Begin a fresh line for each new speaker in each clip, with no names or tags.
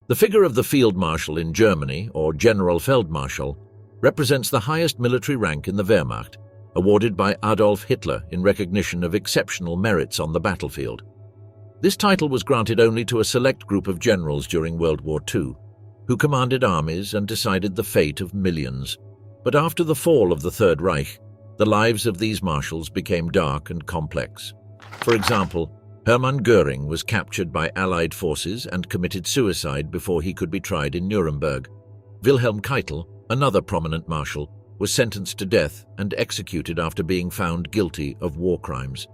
The figure of the Field Marshal in Germany, or Generalfeldmarschall, represents the highest military rank in the Wehrmacht, awarded by Adolf Hitler in recognition of exceptional merits on the battlefield. This title was granted only to a select group of generals during World War II, who commanded armies and decided the fate of millions. But after the fall of the Third Reich, the lives of these marshals became dark and complex. For example, Hermann Göring was captured by Allied forces and committed suicide before he could be tried in Nuremberg. Wilhelm Keitel, another prominent marshal, was sentenced to death and executed after being found guilty of war crimes.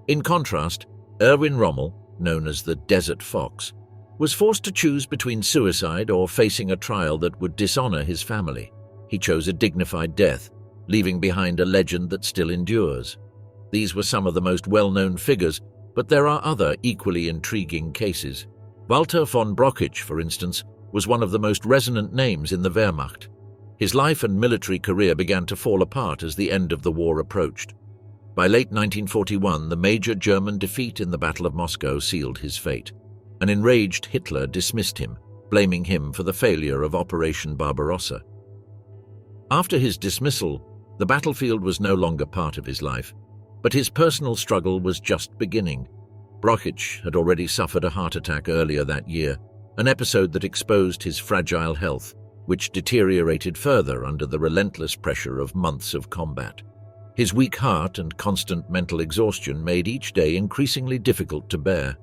In contrast, Erwin Rommel, known as the Desert Fox, was forced to choose between suicide or facing a trial that would dishonor his family. He chose a dignified death, leaving behind a legend that still endures. These were some of the most well-known figures, but there are other equally intriguing cases. Walter von Brauchitsch, for instance, was one of the most resonant names in the Wehrmacht. His life and military career began to fall apart as the end of the war approached. By late 1941, the major German defeat in the Battle of Moscow sealed his fate. An enraged Hitler dismissed him, blaming him for the failure of Operation Barbarossa. After his dismissal, the battlefield was no longer part of his life, but his personal struggle was just beginning. Brauchitsch had already suffered a heart attack earlier that year, an episode that exposed his fragile health, which deteriorated further under the relentless pressure of months of combat. His weak heart and constant mental exhaustion made each day increasingly difficult to bear.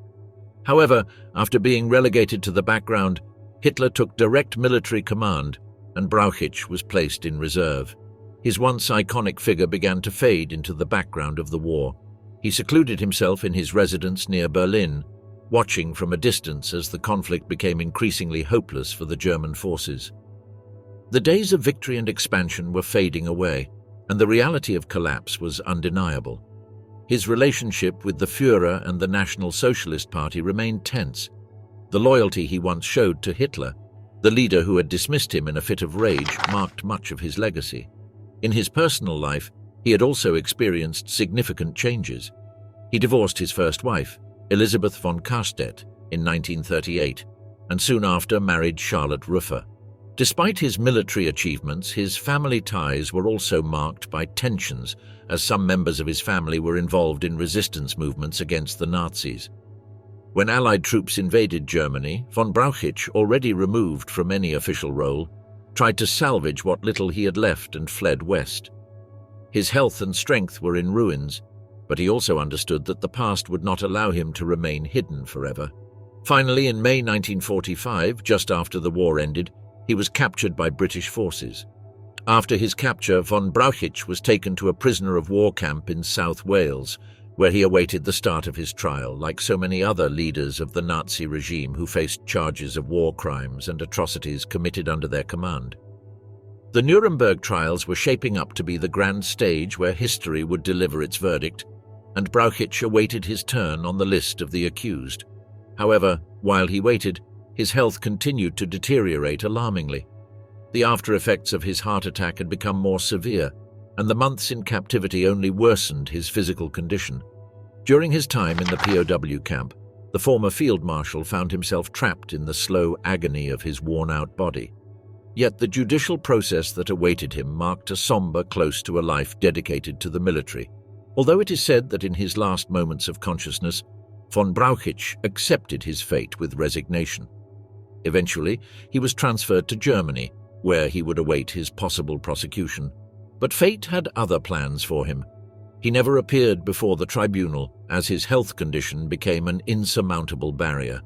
However, after being relegated to the background, Hitler took direct military command, and Brauchitsch was placed in reserve. His once iconic figure began to fade into the background of the war. He secluded himself in his residence near Berlin, watching from a distance as the conflict became increasingly hopeless for the German forces. The days of victory and expansion were fading away, and the reality of collapse was undeniable. His relationship with the Führer and the National Socialist Party remained tense. The loyalty he once showed to Hitler, the leader who had dismissed him in a fit of rage, marked much of his legacy. In his personal life, he had also experienced significant changes. He divorced his first wife, Elisabeth von Karstedt, in 1938, and soon after married Charlotte Rufer. Despite his military achievements, his family ties were also marked by tensions, as some members of his family were involved in resistance movements against the Nazis. When Allied troops invaded Germany, von Brauchitsch, already removed from any official role, tried to salvage what little he had left and fled west. His health and strength were in ruins, but he also understood that the past would not allow him to remain hidden forever. Finally, in May 1945, just after the war ended, he was captured by British forces. After his capture, von Brauchitsch was taken to a prisoner of war camp in South Wales, where he awaited the start of his trial, like so many other leaders of the Nazi regime who faced charges of war crimes and atrocities committed under their command. The Nuremberg Trials were shaping up to be the grand stage where history would deliver its verdict, and Brauchitsch awaited his turn on the list of the accused. However, while he waited, his health continued to deteriorate alarmingly. The after-effects of his heart attack had become more severe, and the months in captivity only worsened his physical condition. During his time in the POW camp, the former field marshal found himself trapped in the slow agony of his worn-out body. Yet the judicial process that awaited him marked a somber close to a life dedicated to the military. Although it is said that in his last moments of consciousness, von Brauchitsch accepted his fate with resignation. Eventually, he was transferred to Germany, where he would await his possible prosecution. But fate had other plans for him. He never appeared before the tribunal, as his health condition became an insurmountable barrier.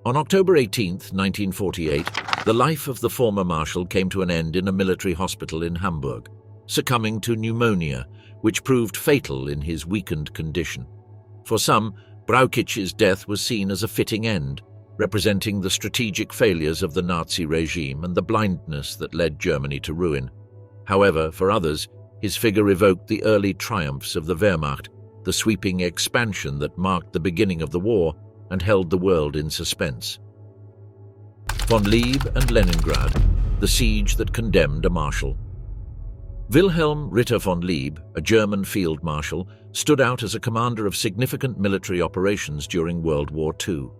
On October 18, 1948, the life of the former marshal came to an end in a military hospital in Hamburg, succumbing to pneumonia, which proved fatal in his weakened condition. For some, Brauchitsch's death was seen as a fitting end, representing the strategic failures of the Nazi regime and the blindness that led Germany to ruin. However, for others, his figure evoked the early triumphs of the Wehrmacht, the sweeping expansion that marked the beginning of the war and held the world in suspense. Von Lieb and Leningrad, the siege that condemned a marshal. Wilhelm Ritter von Lieb, a German field marshal, stood out as a commander of significant military operations during World War II.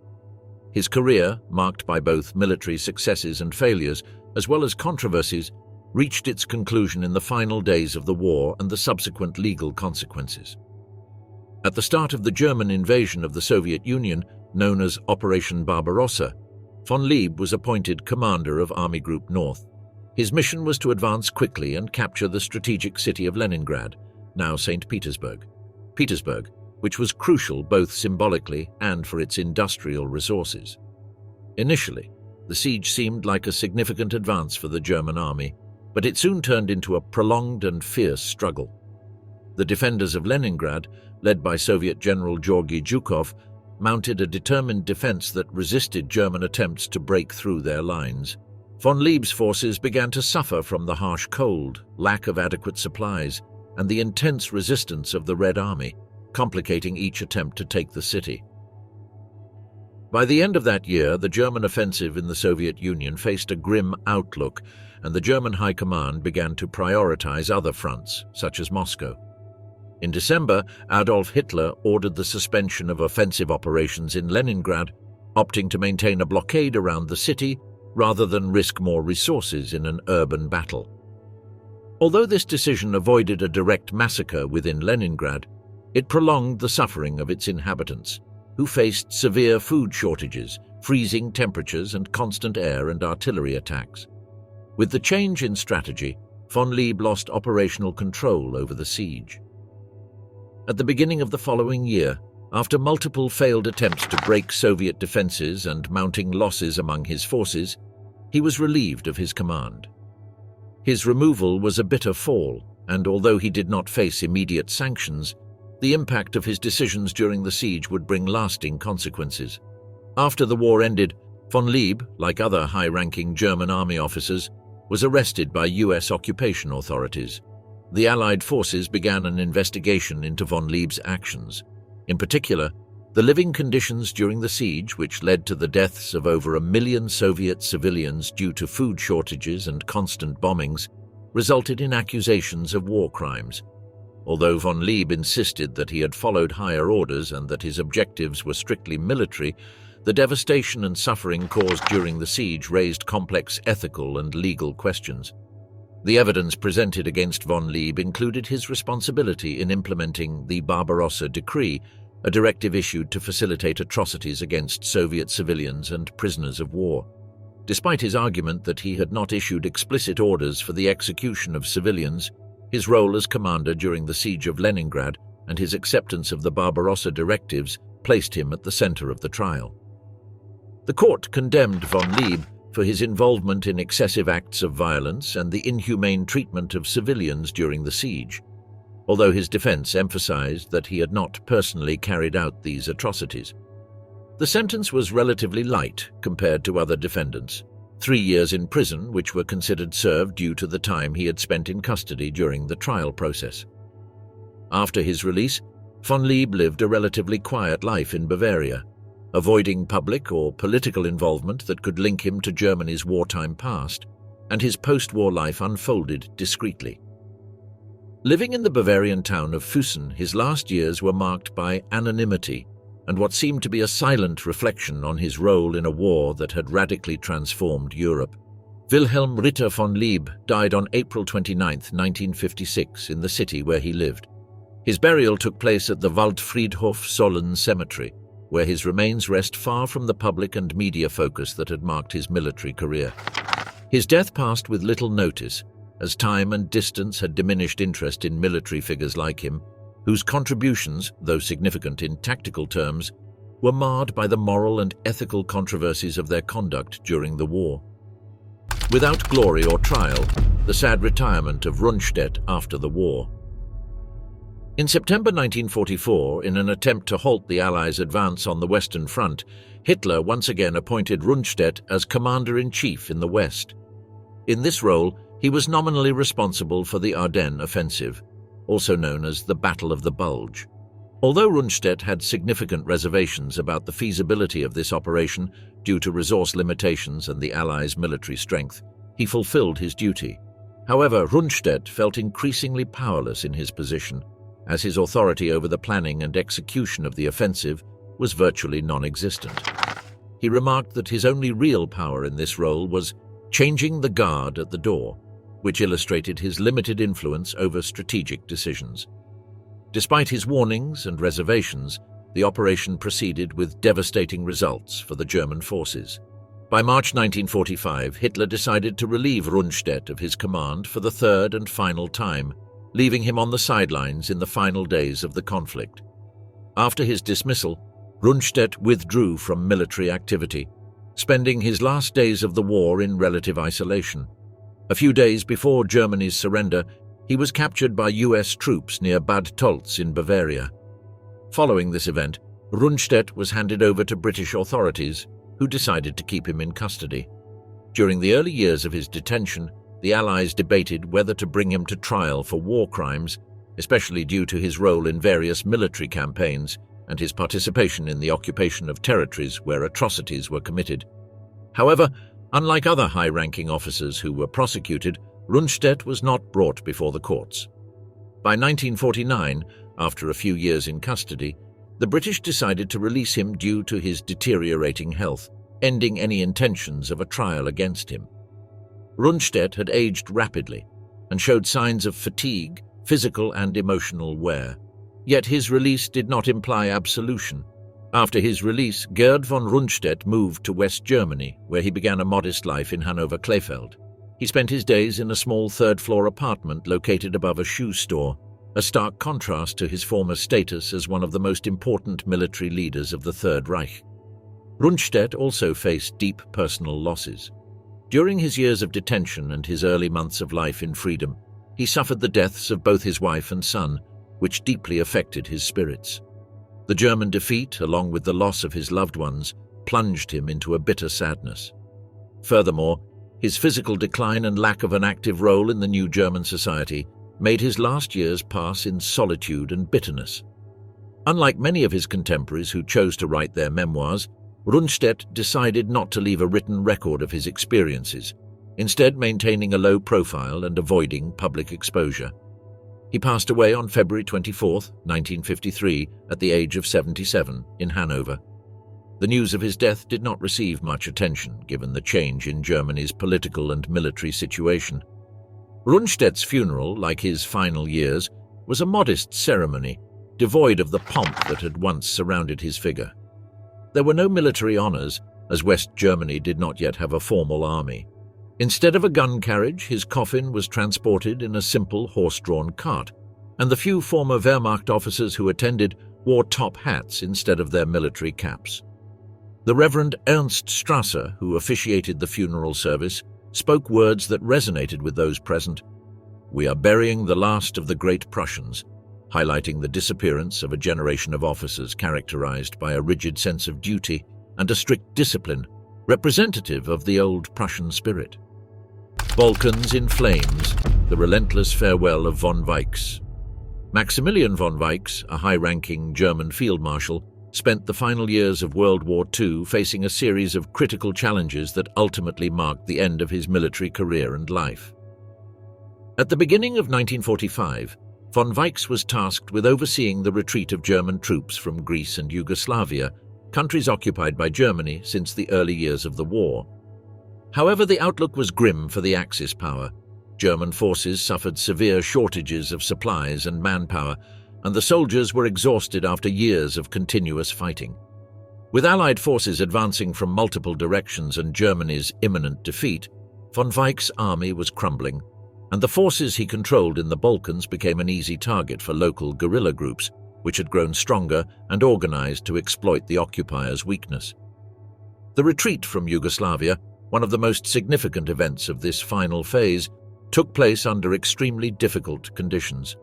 His career, marked by both military successes and failures, as well as controversies, reached its conclusion in the final days of the war and the subsequent legal consequences. At the start of the German invasion of the Soviet Union, known as Operation Barbarossa, von Lieb was appointed commander of Army Group North. His mission was to advance quickly and capture the strategic city of Leningrad, now St. Petersburg, which was crucial both symbolically and for its industrial resources. Initially, the siege seemed like a significant advance for the German army, but it soon turned into a prolonged and fierce struggle. The defenders of Leningrad, led by Soviet General Georgy Zhukov, mounted a determined defense that resisted German attempts to break through their lines. Von Lieb's forces began to suffer from the harsh cold, lack of adequate supplies, and the intense resistance of the Red Army, complicating each attempt to take the city. By the end of that year, the German offensive in the Soviet Union faced a grim outlook, and the German High Command began to prioritize other fronts, such as Moscow. In December, Adolf Hitler ordered the suspension of offensive operations in Leningrad, opting to maintain a blockade around the city rather than risk more resources in an urban battle. Although this decision avoided a direct massacre within Leningrad, it prolonged the suffering of its inhabitants, who faced severe food shortages, freezing temperatures, and constant air and artillery attacks. With the change in strategy, von Lieb lost operational control over the siege. At the beginning of the following year, after multiple failed attempts to break Soviet defenses and mounting losses among his forces, he was relieved of his command. His removal was a bitter fall, and although he did not face immediate sanctions, the impact of his decisions during the siege would bring lasting consequences. After the war ended, von Lieb, like other high-ranking German army officers, was arrested by US occupation authorities. The Allied forces began an investigation into von Lieb's actions. In particular, the living conditions during the siege, which led to the deaths of over 1 million Soviet civilians due to food shortages and constant bombings, resulted in accusations of war crimes. Although von Lieb insisted that he had followed higher orders and that his objectives were strictly military, the devastation and suffering caused during the siege raised complex ethical and legal questions. The evidence presented against von Lieb included his responsibility in implementing the Barbarossa Decree, a directive issued to facilitate atrocities against Soviet civilians and prisoners of war. Despite his argument that he had not issued explicit orders for the execution of civilians, his role as commander during the siege of Leningrad and his acceptance of the Barbarossa directives placed him at the center of the trial. The court condemned von Lieb for his involvement in excessive acts of violence and the inhumane treatment of civilians during the siege, although his defense emphasized that he had not personally carried out these atrocities. The sentence was relatively light compared to other defendants: 3 years in prison, which were considered served due to the time he had spent in custody during the trial process. After his release, von Lieb lived a relatively quiet life in Bavaria, avoiding public or political involvement that could link him to Germany's wartime past, and his post-war life unfolded discreetly. Living in the Bavarian town of Füssen, his last years were marked by anonymity and what seemed to be a silent reflection on his role in a war that had radically transformed Europe. Wilhelm Ritter von Lieb died on April 29, 1956, in the city where he lived. His burial took place at the Waldfriedhof Sollen Cemetery, where his remains rest far from the public and media focus that had marked his military career. His death passed with little notice, as time and distance had diminished interest in military figures like him, whose contributions, though significant in tactical terms, were marred by the moral and ethical controversies of their conduct during the war. Without glory or trial, the sad retirement of Rundstedt after the war. In September 1944, in an attempt to halt the Allies' advance on the Western Front, Hitler once again appointed Rundstedt as commander-in-chief in the West. In this role, he was nominally responsible for the Ardennes offensive, also known as the Battle of the Bulge. Although Rundstedt had significant reservations about the feasibility of this operation due to resource limitations and the Allies' military strength, he fulfilled his duty. However, Rundstedt felt increasingly powerless in his position, as his authority over the planning and execution of the offensive was virtually non-existent. he remarked that his only real power in this role was changing the guard at the door, which illustrated his limited influence over strategic decisions. Despite his warnings and reservations, the operation proceeded with devastating results for the German forces. By March 1945, Hitler decided to relieve Rundstedt of his command for the third and final time, leaving him on the sidelines in the final days of the conflict. After his dismissal, Rundstedt withdrew from military activity, spending his last days of the war in relative isolation. A few days before Germany's surrender, he was captured by US troops near Bad Tolz in Bavaria. Following this event, Rundstedt was handed over to British authorities, who decided to keep him in custody. During the early years of his detention, the Allies debated whether to bring him to trial for war crimes, especially due to his role in various military campaigns and his participation in the occupation of territories where atrocities were committed. However, unlike other high-ranking officers who were prosecuted, Rundstedt was not brought before the courts. By 1949, after a few years in custody, the British decided to release him due to his deteriorating health, ending any intentions of a trial against him. Rundstedt had aged rapidly and showed signs of fatigue, physical and emotional wear. Yet his release did not imply absolution. After his release, Gerd von Rundstedt moved to West Germany, where he began a modest life in Hanover-Klefeld. He spent his days in a small third-floor apartment located above a shoe store, a stark contrast to his former status as one of the most important military leaders of the Third Reich. Rundstedt also faced deep personal losses. During his years of detention and his early months of life in freedom, he suffered the deaths of both his wife and son, which deeply affected his spirits. The German defeat, along with the loss of his loved ones, plunged him into a bitter sadness. Furthermore, his physical decline and lack of an active role in the new German society made his last years pass in solitude and bitterness. Unlike many of his contemporaries who chose to write their memoirs, Rundstedt decided not to leave a written record of his experiences, instead maintaining a low profile and avoiding public exposure. He passed away on February 24, 1953, at the age of 77 in Hanover. The news of his death did not receive much attention given the change in Germany's political and military situation. Rundstedt's funeral, like his final years, was a modest ceremony, devoid of the pomp that had once surrounded his figure. There were no military honors, as West Germany did not yet have a formal army. Instead of a gun carriage, his coffin was transported in a simple horse-drawn cart, and the few former Wehrmacht officers who attended wore top hats instead of their military caps. The Reverend Ernst Strasser, who officiated the funeral service, spoke words that resonated with those present. "We are burying the last of the great Prussians," highlighting the disappearance of a generation of officers characterized by a rigid sense of duty and a strict discipline, representative of the old Prussian spirit. Balkans in flames, the relentless farewell of von Weichs. Maximilian von Weichs, a high-ranking German field marshal, spent the final years of World War II facing a series of critical challenges that ultimately marked the end of his military career and life. At the beginning of 1945, von Weichs was tasked with overseeing the retreat of German troops from Greece and Yugoslavia, countries occupied by Germany since the early years of the war. However, the outlook was grim for the Axis power. German forces suffered severe shortages of supplies and manpower, and the soldiers were exhausted after years of continuous fighting. With Allied forces advancing from multiple directions and Germany's imminent defeat, von Weichs' army was crumbling, and the forces he controlled in the Balkans became an easy target for local guerrilla groups, which had grown stronger and organized to exploit the occupiers' weakness. The retreat from Yugoslavia, one of the most significant events of this final phase, took place under extremely difficult conditions.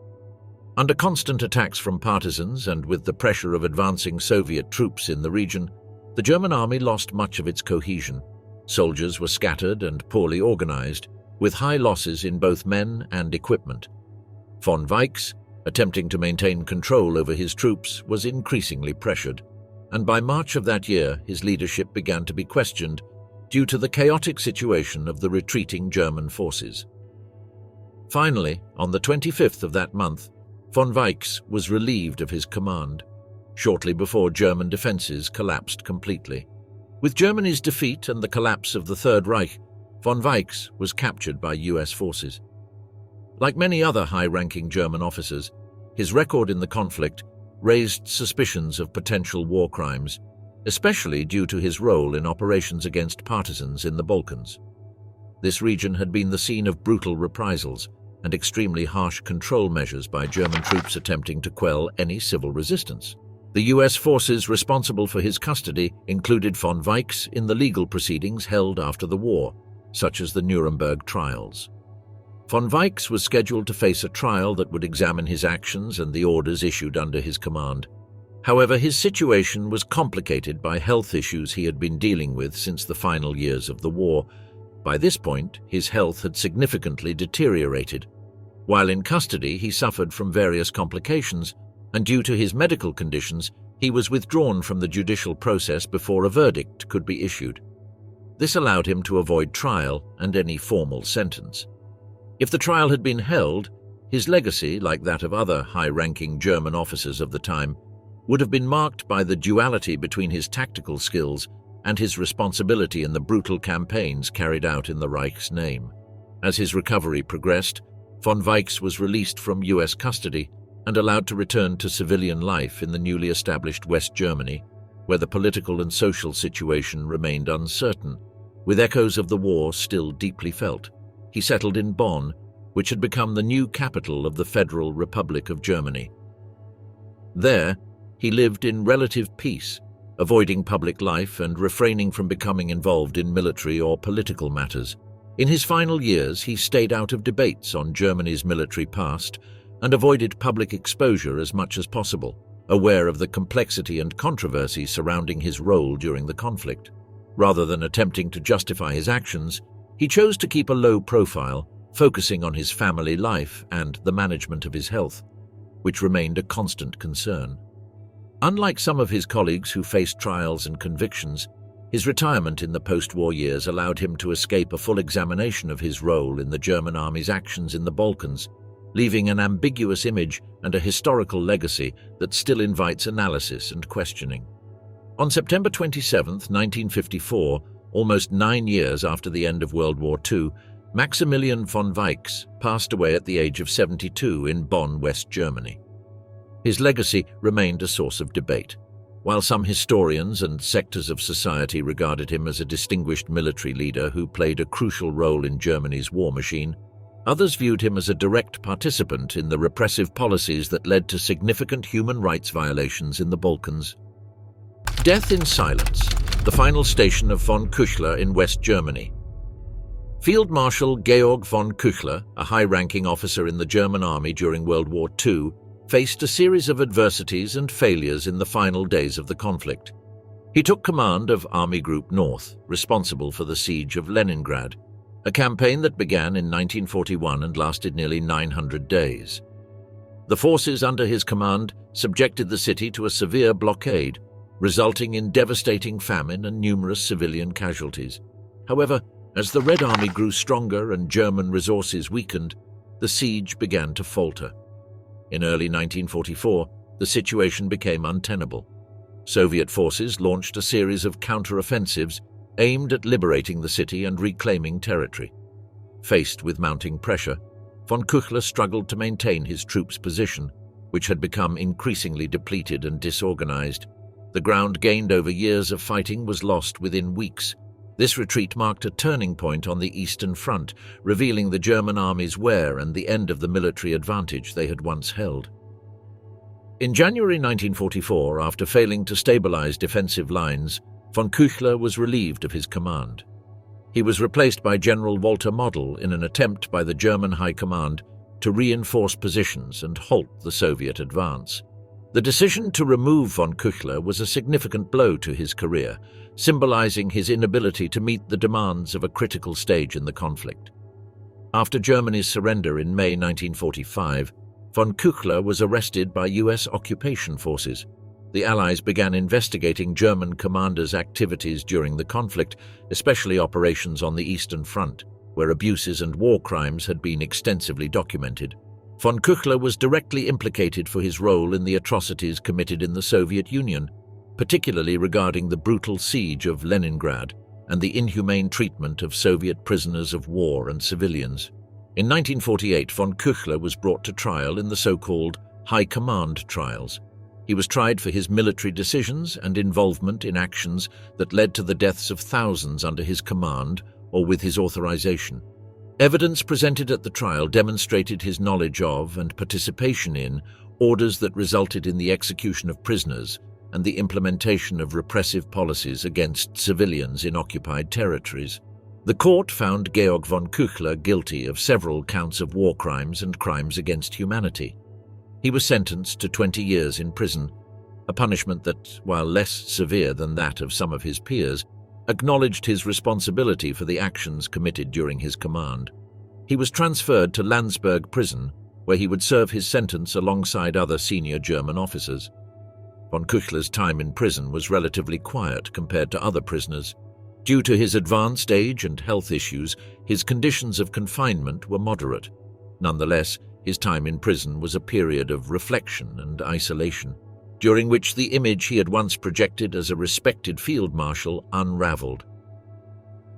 Under constant attacks from partisans and with the pressure of advancing Soviet troops in the region, the German army lost much of its cohesion. Soldiers were scattered and poorly organized, with high losses in both men and equipment. Von Weichs, attempting to maintain control over his troops, was increasingly pressured, and by March of that year his leadership began to be questioned due to the chaotic situation of the retreating German forces. Finally, on the 25th of that month, von Weichs was relieved of his command, shortly before German defenses collapsed completely. With Germany's defeat and the collapse of the Third Reich, von Weichs was captured by US forces. Like many other high-ranking German officers, his record in the conflict raised suspicions of potential war crimes, especially due to his role in operations against partisans in the Balkans. This region had been the scene of brutal reprisals and extremely harsh control measures by German troops attempting to quell any civil resistance. The US forces responsible for his custody included von Weichs in the legal proceedings held after the war, such as the Nuremberg Trials. Von Weichs was scheduled to face a trial that would examine his actions and the orders issued under his command. However, his situation was complicated by health issues he had been dealing with since the final years of the war. By this point, his health had significantly deteriorated. While in custody, he suffered from various complications, and due to his medical conditions, he was withdrawn from the judicial process before a verdict could be issued. This allowed him to avoid trial and any formal sentence. If the trial had been held, his legacy, like that of other high-ranking German officers of the time, would have been marked by the duality between his tactical skills and his responsibility in the brutal campaigns carried out in the Reich's name. As his recovery progressed, von Weichs was released from US custody and allowed to return to civilian life in the newly established West Germany, where the political and social situation remained uncertain, with echoes of the war still deeply felt. He settled in Bonn, which had become the new capital of the Federal Republic of Germany. There, he lived in relative peace, avoiding public life and refraining from becoming involved in military or political matters. In his final years, he stayed out of debates on Germany's military past and avoided public exposure as much as possible, aware of the complexity and controversy surrounding his role during the conflict. Rather than attempting to justify his actions, he chose to keep a low profile, focusing on his family life and the management of his health, which remained a constant concern. Unlike some of his colleagues who faced trials and convictions, his retirement in the post-war years allowed him to escape a full examination of his role in the German army's actions in the Balkans, leaving an ambiguous image and a historical legacy that still invites analysis and questioning. On September 27, 1954, almost 9 years after the end of World War II, Maximilian von Weichs passed away at the age of 72 in Bonn, West Germany. His legacy remained a source of debate. While some historians and sectors of society regarded him as a distinguished military leader who played a crucial role in Germany's war machine, others viewed him as a direct participant in the repressive policies that led to significant human rights violations in the Balkans. Death in silence, the final station of von Küchler in West Germany. Field Marshal Georg von Küchler, a high-ranking officer in the German army during World War II, faced a series of adversities and failures in the final days of the conflict. He took command of Army Group North, responsible for the siege of Leningrad, a campaign that began in 1941 and lasted nearly 900 days. The forces under his command subjected the city to a severe blockade, resulting in devastating famine and numerous civilian casualties. However, as the Red Army grew stronger and German resources weakened, the siege began to falter. In early 1944, the situation became untenable. Soviet forces launched a series of counter-offensives aimed at liberating the city and reclaiming territory. Faced with mounting pressure, von Küchler struggled to maintain his troops' position, which had become increasingly depleted and disorganized. The ground gained over years of fighting was lost within weeks. This retreat marked a turning point on the Eastern Front, revealing the German army's wear and the end of the military advantage they had once held. In January 1944, after failing to stabilize defensive lines, von Küchler was relieved of his command. He was replaced by General Walter Model in an attempt by the German High Command to reinforce positions and halt the Soviet advance. The decision to remove von Küchler was a significant blow to his career, symbolizing his inability to meet the demands of a critical stage in the conflict. After Germany's surrender in May 1945, von Küchler was arrested by US occupation forces. The Allies began investigating German commanders' activities during the conflict, especially operations on the Eastern Front, where abuses and war crimes had been extensively documented. Von Küchler was directly implicated for his role in the atrocities committed in the Soviet Union. particularly regarding the brutal siege of Leningrad and the inhumane treatment of Soviet prisoners of war and civilians. In 1948, von Küchler was brought to trial in the so-called High Command Trials. He was tried for his military decisions and involvement in actions that led to the deaths of thousands under his command or with his authorization. Evidence presented at the trial demonstrated his knowledge of and participation in orders that resulted in the execution of prisoners and the implementation of repressive policies against civilians in occupied territories. The court found Georg von Küchler guilty of several counts of war crimes and crimes against humanity. He was sentenced to 20 years in prison, a punishment that, while less severe than that of some of his peers, acknowledged his responsibility for the actions committed during his command. He was transferred to Landsberg prison, where he would serve his sentence alongside other senior German officers. Von Küchler's time in prison was relatively quiet compared to other prisoners. Due to his advanced age and health issues, his conditions of confinement were moderate. Nonetheless, his time in prison was a period of reflection and isolation, during which the image he had once projected as a respected field marshal unraveled.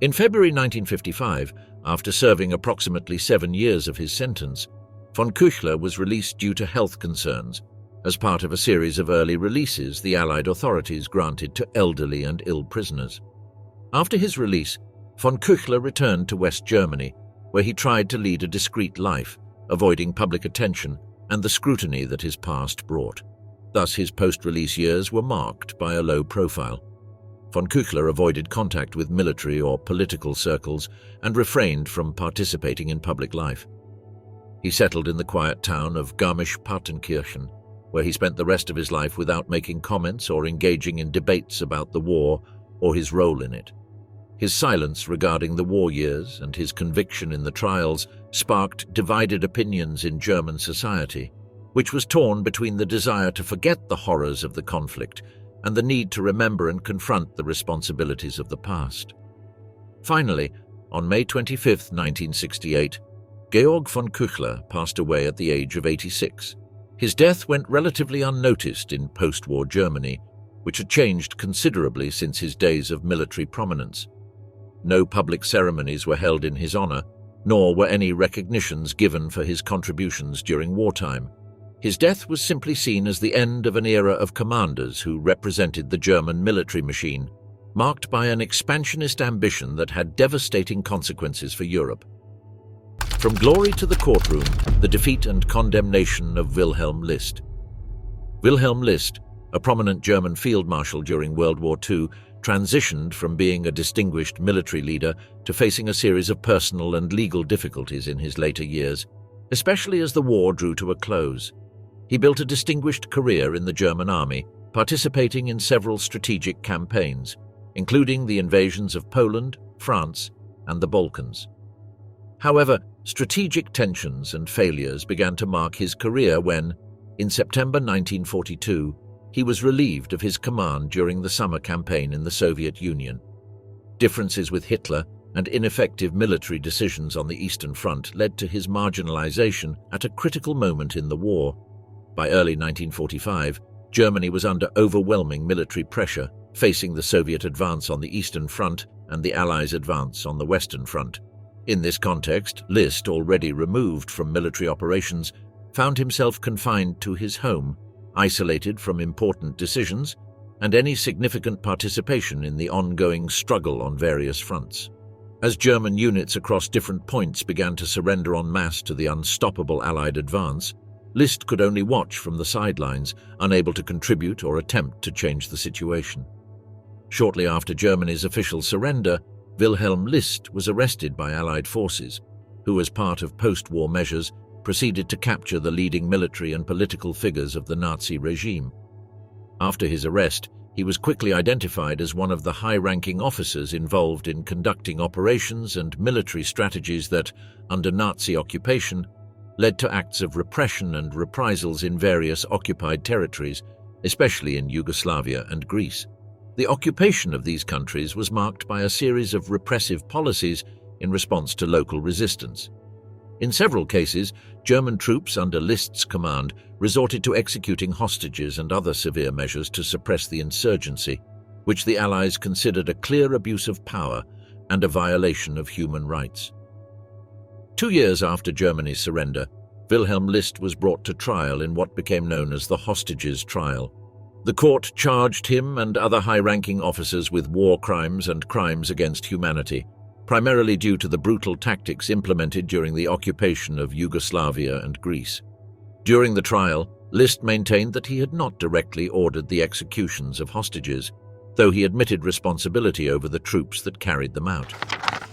In February 1955, after serving approximately 7 years of his sentence, von Küchler was released due to health concerns, as part of a series of early releases the Allied authorities granted to elderly and ill prisoners. After his release, von Küchler returned to West Germany, where he tried to lead a discreet life, avoiding public attention and the scrutiny that his past brought. Thus, his post-release years were marked by a low profile. Von Küchler avoided contact with military or political circles and refrained from participating in public life. He settled in the quiet town of Garmisch-Partenkirchen, where he spent the rest of his life without making comments or engaging in debates about the war or his role in it. His silence regarding the war years and his conviction in the trials sparked divided opinions in German society, which was torn between the desire to forget the horrors of the conflict and the need to remember and confront the responsibilities of the past. Finally, on May 25, 1968, Georg von Küchler passed away at the age of 86. His death went relatively unnoticed in post-war Germany, which had changed considerably since his days of military prominence. No public ceremonies were held in his honor, nor were any recognitions given for his contributions during wartime. His death was simply seen as the end of an era of commanders who represented the German military machine, marked by an expansionist ambition that had devastating consequences for Europe. From glory to the courtroom, the defeat and condemnation of Wilhelm List. Wilhelm List, a prominent German field marshal during World War II, transitioned from being a distinguished military leader to facing a series of personal and legal difficulties in his later years, especially as the war drew to a close. He built a distinguished career in the German army, participating in several strategic campaigns, including the invasions of Poland, France, and the Balkans. However, strategic tensions and failures began to mark his career when, in September 1942, he was relieved of his command during the summer campaign in the Soviet Union. Differences with Hitler and ineffective military decisions on the Eastern Front led to his marginalization at a critical moment in the war. By early 1945, Germany was under overwhelming military pressure, facing the Soviet advance on the Eastern Front and the Allies' advance on the Western Front. In this context, List, already removed from military operations, found himself confined to his home, isolated from important decisions and any significant participation in the ongoing struggle on various fronts. As German units across different points began to surrender en masse to the unstoppable Allied advance, List could only watch from the sidelines, unable to contribute or attempt to change the situation. Shortly after Germany's official surrender, Wilhelm List was arrested by Allied forces, who, as part of post-war measures, proceeded to capture the leading military and political figures of the Nazi regime. After his arrest, he was quickly identified as one of the high-ranking officers involved in conducting operations and military strategies that, under Nazi occupation, led to acts of repression and reprisals in various occupied territories, especially in Yugoslavia and Greece. The occupation of these countries was marked by a series of repressive policies in response to local resistance. In several cases, German troops under List's command resorted to executing hostages and other severe measures to suppress the insurgency, which the Allies considered a clear abuse of power and a violation of human rights. 2 years after Germany's surrender, Wilhelm List was brought to trial in what became known as the Hostages Trial. The court charged him and other high-ranking officers with war crimes and crimes against humanity, primarily due to the brutal tactics implemented during the occupation of Yugoslavia and Greece. During the trial, List maintained that he had not directly ordered the executions of hostages, though he admitted responsibility over the troops that carried them out.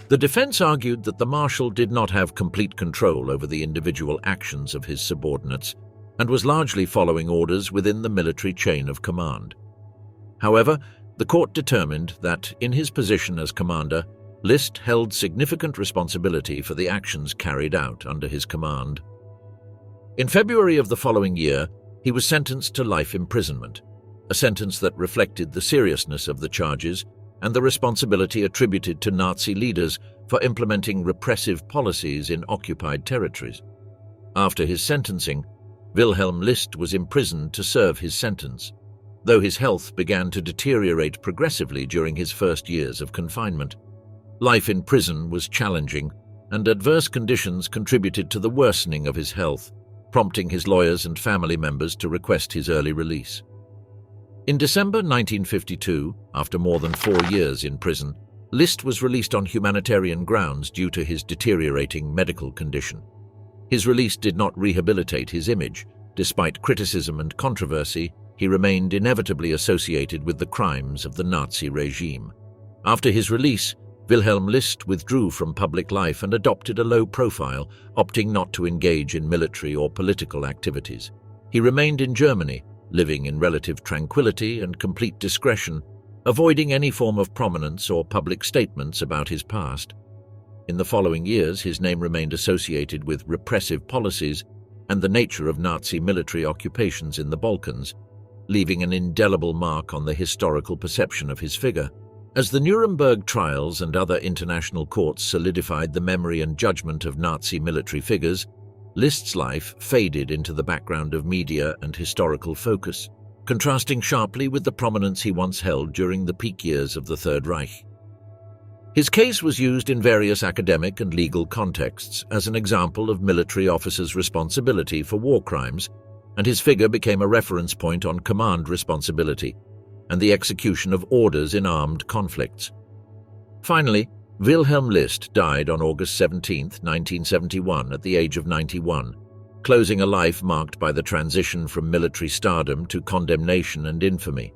The defense argued that the Marshal did not have complete control over the individual actions of his subordinates and was largely following orders within the military chain of command. However, the court determined that, in his position as commander, List held significant responsibility for the actions carried out under his command. In February of the following year, he was sentenced to life imprisonment, a sentence that reflected the seriousness of the charges and the responsibility attributed to Nazi leaders for implementing repressive policies in occupied territories. After his sentencing, Wilhelm List was imprisoned to serve his sentence, though his health began to deteriorate progressively during his first years of confinement. Life in prison was challenging, and adverse conditions contributed to the worsening of his health, prompting his lawyers and family members to request his early release. In December 1952, after more than 4 years in prison, List was released on humanitarian grounds due to his deteriorating medical condition. His release did not rehabilitate his image. Despite criticism and controversy, he remained inevitably associated with the crimes of the Nazi regime. After his release, Wilhelm List withdrew from public life and adopted a low profile, opting not to engage in military or political activities. He remained in Germany, living in relative tranquility and complete discretion, avoiding any form of prominence or public statements about his past. In the following years, his name remained associated with repressive policies and the nature of Nazi military occupations in the Balkans, leaving an indelible mark on the historical perception of his figure. As the Nuremberg Trials and other international courts solidified the memory and judgment of Nazi military figures, List's life faded into the background of media and historical focus, contrasting sharply with the prominence he once held during the peak years of the Third Reich. His case was used in various academic and legal contexts as an example of military officers' responsibility for war crimes, and his figure became a reference point on command responsibility and the execution of orders in armed conflicts. Finally, Wilhelm List died on August 17, 1971, at the age of 91, closing a life marked by the transition from military stardom to condemnation and infamy.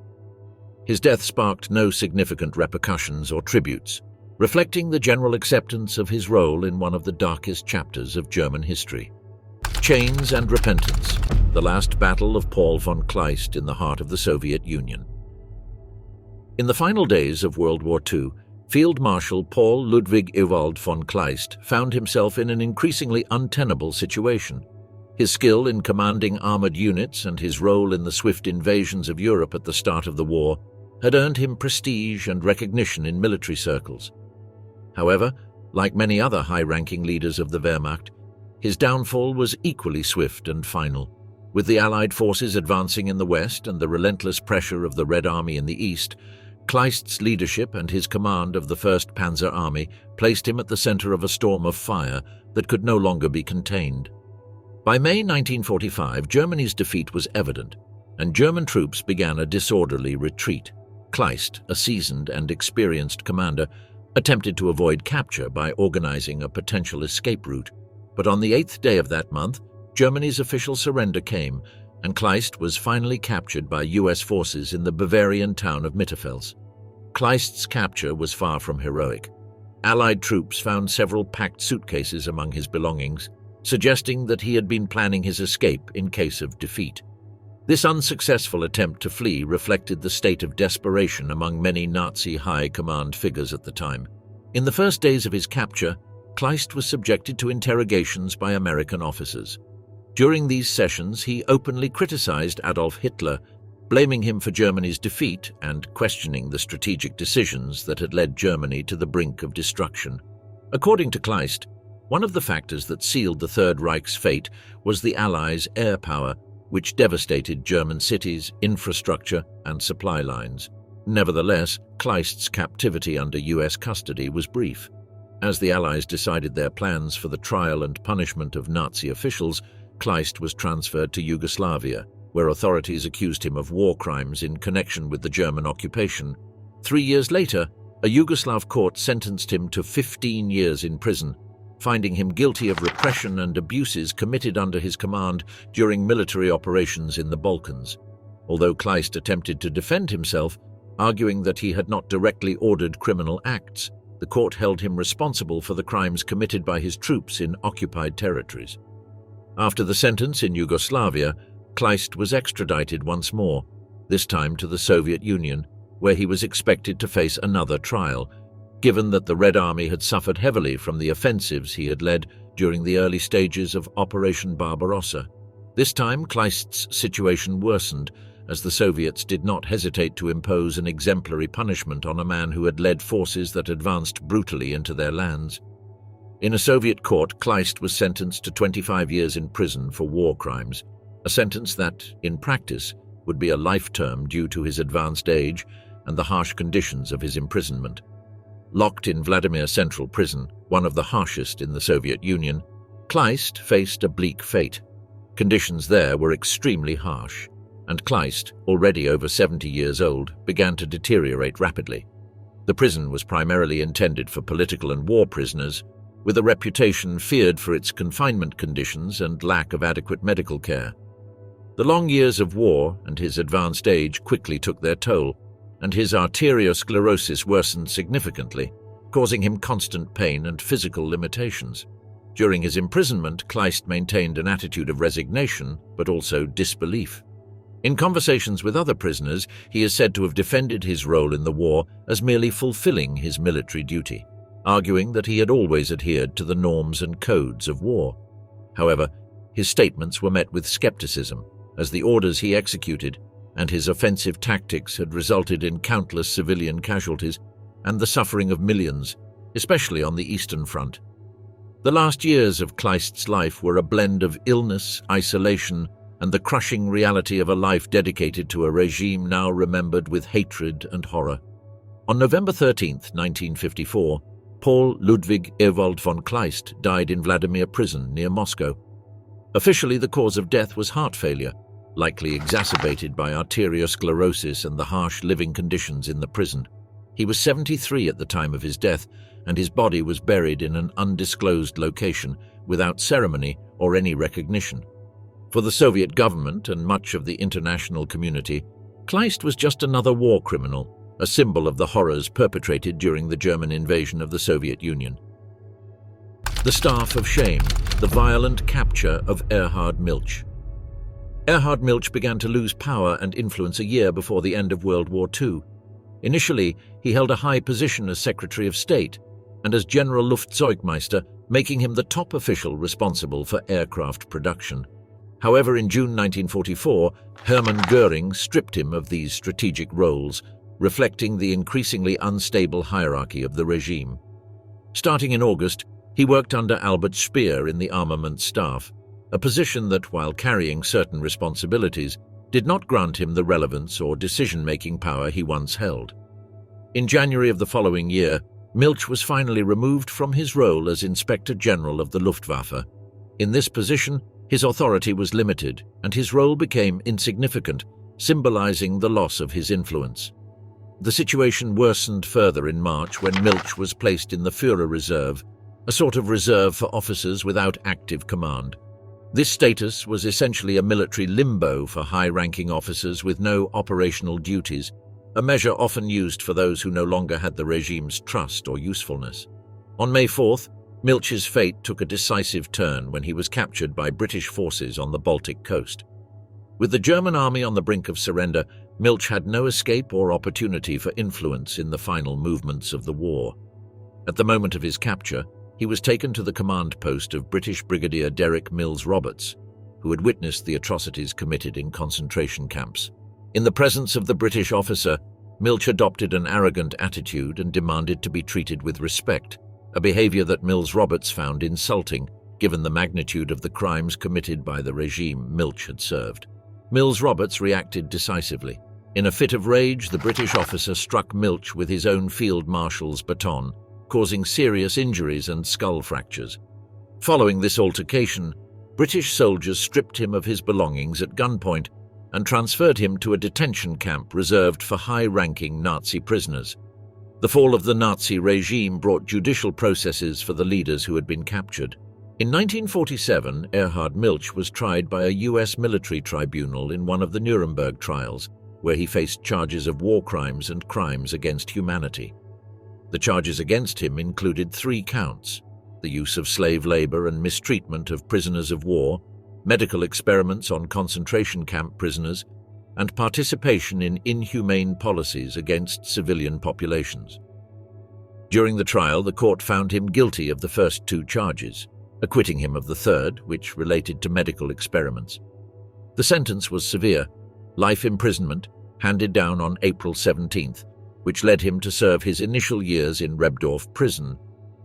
His death sparked no significant repercussions or tributes, reflecting the general acceptance of his role in one of the darkest chapters of German history. Chains and Repentance, the last battle of Paul von Kleist in the heart of the Soviet Union. In the final days of World War II, Field Marshal Paul Ludwig Ewald von Kleist found himself in an increasingly untenable situation. His skill in commanding armored units and his role in the swift invasions of Europe at the start of the war had earned him prestige and recognition in military circles. However, like many other high-ranking leaders of the Wehrmacht, his downfall was equally swift and final. With the Allied forces advancing in the west and the relentless pressure of the Red Army in the east, Kleist's leadership and his command of the 1st Panzer Army placed him at the center of a storm of fire that could no longer be contained. By May 1945, Germany's defeat was evident, and German troops began a disorderly retreat. Kleist, a seasoned and experienced commander, attempted to avoid capture by organizing a potential escape route, but on the 8th day of that month, Germany's official surrender came, and Kleist was finally captured by U.S. forces in the Bavarian town of Mitterfels. Kleist's capture was far from heroic. Allied troops found several packed suitcases among his belongings, suggesting that he had been planning his escape in case of defeat. This unsuccessful attempt to flee reflected the state of desperation among many Nazi high command figures at the time. In the first days of his capture, Kleist was subjected to interrogations by American officers. During these sessions, he openly criticized Adolf Hitler, blaming him for Germany's defeat and questioning the strategic decisions that had led Germany to the brink of destruction. According to Kleist, One of the factors that sealed the Third Reich's fate was the Allies' air power, which devastated German cities, infrastructure, and supply lines. Nevertheless, Kleist's captivity under US custody was brief. As the Allies decided their plans for the trial and punishment of Nazi officials, Kleist was transferred to Yugoslavia, where authorities accused him of war crimes in connection with the German occupation. 3 years later, a Yugoslav court sentenced him to 15 years in prison, finding him guilty of repression and abuses committed under his command during military operations in the Balkans. Although Kleist attempted to defend himself, arguing that he had not directly ordered criminal acts, the court held him responsible for the crimes committed by his troops in occupied territories. After the sentence in Yugoslavia, Kleist was extradited once more, this time to the Soviet Union, where he was expected to face another trial, given that the Red Army had suffered heavily from the offensives he had led during the early stages of Operation Barbarossa. This time, Kleist's situation worsened, as the Soviets did not hesitate to impose an exemplary punishment on a man who had led forces that advanced brutally into their lands. In a Soviet court, Kleist was sentenced to 25 years in prison for war crimes, a sentence that, in practice, would be a life term due to his advanced age and the harsh conditions of his imprisonment. Locked in Vladimir Central Prison, one of the harshest in the Soviet Union, Kleist faced a bleak fate. Conditions there were extremely harsh, and Kleist, already over 70 years old, began to deteriorate rapidly. The prison was primarily intended for political and war prisoners, with a reputation feared for its confinement conditions and lack of adequate medical care. The long years of war and his advanced age quickly took their toll, and his arteriosclerosis worsened significantly, causing him constant pain and physical limitations. During his imprisonment, Kleist maintained an attitude of resignation, but also disbelief. In conversations with other prisoners, he is said to have defended his role in the war as merely fulfilling his military duty, arguing that he had always adhered to the norms and codes of war. However, his statements were met with skepticism, as the orders he executed and his offensive tactics had resulted in countless civilian casualties and the suffering of millions, especially on the Eastern Front. The last years of Kleist's life were a blend of illness, isolation, and the crushing reality of a life dedicated to a regime now remembered with hatred and horror. On November 13, 1954, Paul Ludwig Ewald von Kleist died in Vladimir Prison near Moscow. Officially, the cause of death was heart failure, likely exacerbated by arteriosclerosis and the harsh living conditions in the prison. He was 73 at the time of his death, and his body was buried in an undisclosed location without ceremony or any recognition. For the Soviet government and much of the international community, Kleist was just another war criminal, a symbol of the horrors perpetrated during the German invasion of the Soviet Union. The Staff of Shame, the violent capture of Erhard Milch. Erhard Milch began to lose power and influence a year before the end of World War II. Initially, he held a high position as Secretary of State and as General Luftzeugmeister, making him the top official responsible for aircraft production. However, in June 1944, Hermann Göring stripped him of these strategic roles, reflecting the increasingly unstable hierarchy of the regime. Starting in August, he worked under Albert Speer in the armament staff, a position that, while carrying certain responsibilities, did not grant him the relevance or decision-making power he once held. In January of the following year, Milch was finally removed from his role as Inspector General of the Luftwaffe. In this position, his authority was limited, and his role became insignificant, symbolizing the loss of his influence. The situation worsened further in March when Milch was placed in the Führer Reserve, a sort of reserve for officers without active command. This status was essentially a military limbo for high-ranking officers with no operational duties, a measure often used for those who no longer had the regime's trust or usefulness. On May 4th, Milch's fate took a decisive turn when he was captured by British forces on the Baltic coast. With the German army on the brink of surrender, Milch had no escape or opportunity for influence in the final movements of the war. At the moment of his capture, he was taken to the command post of British Brigadier Derek Mills Roberts, who had witnessed the atrocities committed in concentration camps. In the presence of the British officer, Milch adopted an arrogant attitude and demanded to be treated with respect, a behavior that Mills-Roberts found insulting, given the magnitude of the crimes committed by the regime Milch had served. Mills-Roberts reacted decisively. In a fit of rage, the British officer struck Milch with his own field marshal's baton, causing serious injuries and skull fractures. Following this altercation, British soldiers stripped him of his belongings at gunpoint and transferred him to a detention camp reserved for high-ranking Nazi prisoners. The fall of the Nazi regime brought judicial processes for the leaders who had been captured. In 1947, Erhard Milch was tried by a U.S. military tribunal in one of the Nuremberg Trials, where he faced charges of war crimes and crimes against humanity. The charges against him included 3 counts: the use of slave labor and mistreatment of prisoners of war, medical experiments on concentration camp prisoners, and participation in inhumane policies against civilian populations. During the trial, the court found him guilty of the first 2 charges, acquitting him of the third, which related to medical experiments. The sentence was severe: life imprisonment, handed down on April 17th, which led him to serve his initial years in Rebdorf prison.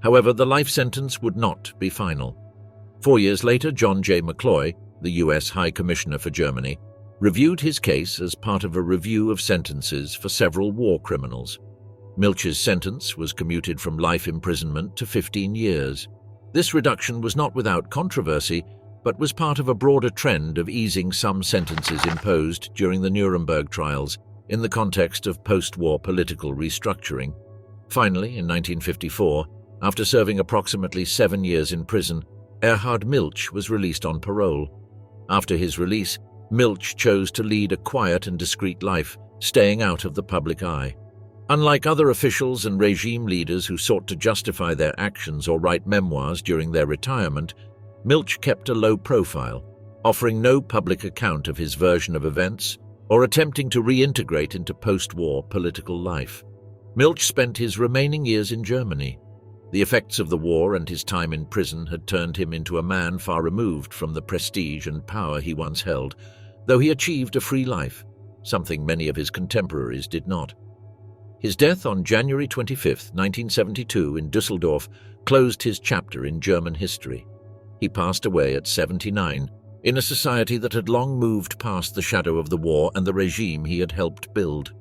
However, the life sentence would not be final. 4 years later, John J. McCloy, the U.S. High Commissioner for Germany, reviewed his case as part of a review of sentences for several war criminals. Milch's sentence was commuted from life imprisonment to 15 years. This reduction was not without controversy, but was part of a broader trend of easing some sentences imposed during the Nuremberg Trials in the context of post-war political restructuring. Finally, in 1954, after serving approximately 7 years in prison, Erhard Milch was released on parole. After his release, Milch chose to lead a quiet and discreet life, staying out of the public eye. Unlike other officials and regime leaders who sought to justify their actions or write memoirs during their retirement, Milch kept a low profile, offering no public account of his version of events or attempting to reintegrate into post-war political life. Milch spent his remaining years in Germany. The effects of the war and his time in prison had turned him into a man far removed from the prestige and power he once held, though he achieved a free life, something many of his contemporaries did not. His death on January 25, 1972, in Düsseldorf closed his chapter in German history. He passed away at 79, in a society that had long moved past the shadow of the war and the regime he had helped build.